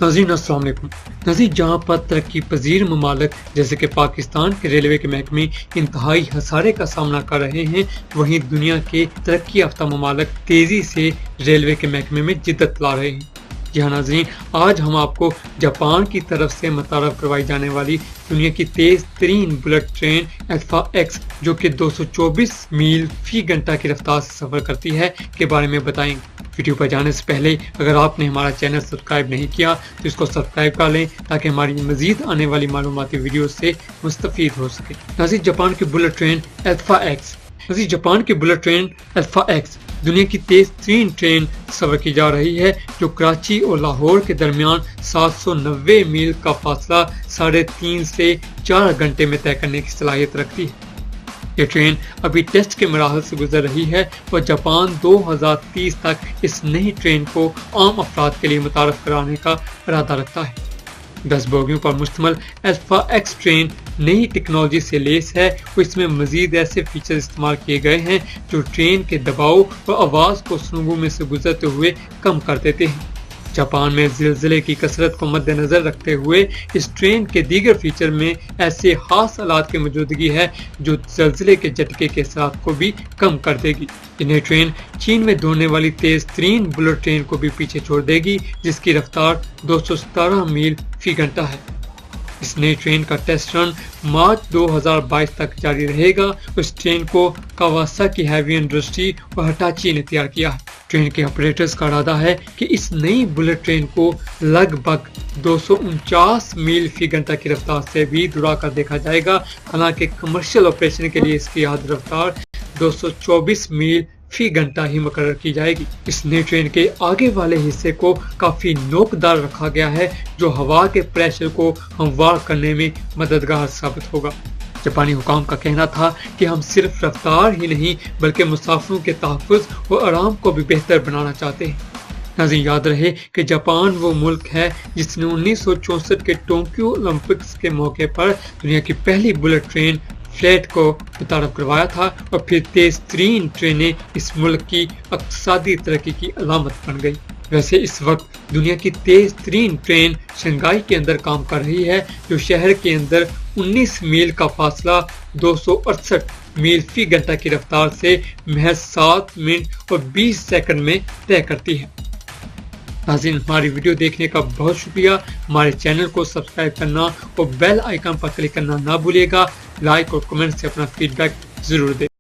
नाज़रीन अस्सलाम वालेकुम। नाज़रीन, जहाँ पर तरक्की पजीर ममालिक जैसे कि पाकिस्तान के रेलवे के महकमे इंतहाई हसारे का सामना कर रहे हैं, वहीं दुनिया के तरक्की याफ्ता ममालिक तेज़ी से रेलवे के महकमे में जिद्दत ला रहे हैं। जी हाँ नाज़रीन, आज हम आपको जापान की तरफ से मुतारफ़ करवाई जाने वाली दुनिया की तेज़ तरीन बुलेट ट्रेन अल्फा एक्स, जो कि 224 मील फी घंटा की रफ्तार से सफ़र करती है, के बारे में बताएंगे। वीडियो पर जाने से पहले अगर आपने हमारा चैनल सब्सक्राइब नहीं किया तो इसको सब्सक्राइब कर लें, ताकि हमारी मजीद आने वाली मालूमाती वीडियो से मुस्तफ़ीद हो सके। नाज़रीन, जापान की बुलेट ट्रेन अल्फा एक्स। नाज़रीन, जापान की बुलेट ट्रेन अल्फा एक्स दुनिया की तेज तरीन ट्रेन सफ़र की जा रही है, जो कराची और लाहौर के दरमियान 790 मील का फासला 3.5 से 4 घंटे में तय करने की सलाहियत रखती है। ये ट्रेन अभी टेस्ट के मराहल से गुजर रही है और जापान 2030 तक इस नई ट्रेन को आम अफराद के लिए मुतारफ़ कराने का इरादा रखता है। 10 बोगियों पर मुश्तमिल अल्फा एक्स ट्रेन नई टेक्नोलॉजी से लेस है और इसमें मजीद ऐसे फीचर इस्तेमाल किए गए हैं जो ट्रेन के दबाव और आवाज़ को सुरंगों में से गुजरते हुए कम कर देते हैं। जापान में ज़िलज़िले की कसरत को मद्देनज़र रखते हुए इस ट्रेन के दीगर फीचर में ऐसे खास आलात की मौजूदगी है जो ज़िलज़िले के झटके के असरात को भी कम कर देगी। ये नई ट्रेन चीन में दौड़ने वाली तेज़ तरीन बुलेट ट्रेन को भी पीछे छोड़ देगी, जिसकी रफ्तार 217 मील फी घंटा है। इस नई ट्रेन का टेस्ट रन मार्च 2022 तक जारी रहेगा। इस ट्रेन को कावासाकी हैवी इंडस्ट्री और हिटाची ने तैयार किया है। ट्रेन के ऑपरेटर्स का इरादा है कि इस नई बुलेट ट्रेन को लगभग 249 मील फी घंटा की रफ्तार से भी दौड़ा कर देखा जाएगा। हालांकि कमर्शियल ऑपरेशन के लिए इसकी हद रफ्तार 224 मील फी घंटा ही मुकर्रर की जाएगी। इस नई ट्रेन के आगे वाले हिस्से को काफी नोकदार रखा गया है, जो हवा के प्रेशर को हमवार करने में मददगार साबित होगा। जापानी हुकाम का कहना था कि हम सिर्फ रफ्तार ही नहीं बल्कि मुसाफिरों के तहफ़्फ़ुज़ और आराम को भी बेहतर बनाना चाहते हैं। नाज़रीन, याद रहे कि जापान वो मुल्क है जिसने 1964 के टोक्यो ओलंपिक्स के मौके पर दुनिया की पहली बुलेट ट्रेन फ्लैट को मुतारफ़ करवाया था और फिर तेज़ तरीन ट्रेनें इस मुल्क की इक़्तिसादी तरक्की की अलामत बन गई। वैसे इस वक्त दुनिया की तेज़ तरीन ट्रेन शंघाई के अंदर काम कर रही है, जो शहर के अंदर 19 मील का फासला 268 मील फी घंटा की रफ्तार से महज 7 मिनट और 20 सेकंड में तय करती है। नाज़रीन, हमारी वीडियो देखने का बहुत शुक्रिया। हमारे चैनल को सब्सक्राइब करना और बेल आइकन पर क्लिक करना ना भूलिएगा। लाइक और कमेंट से अपना फीडबैक जरूर दें।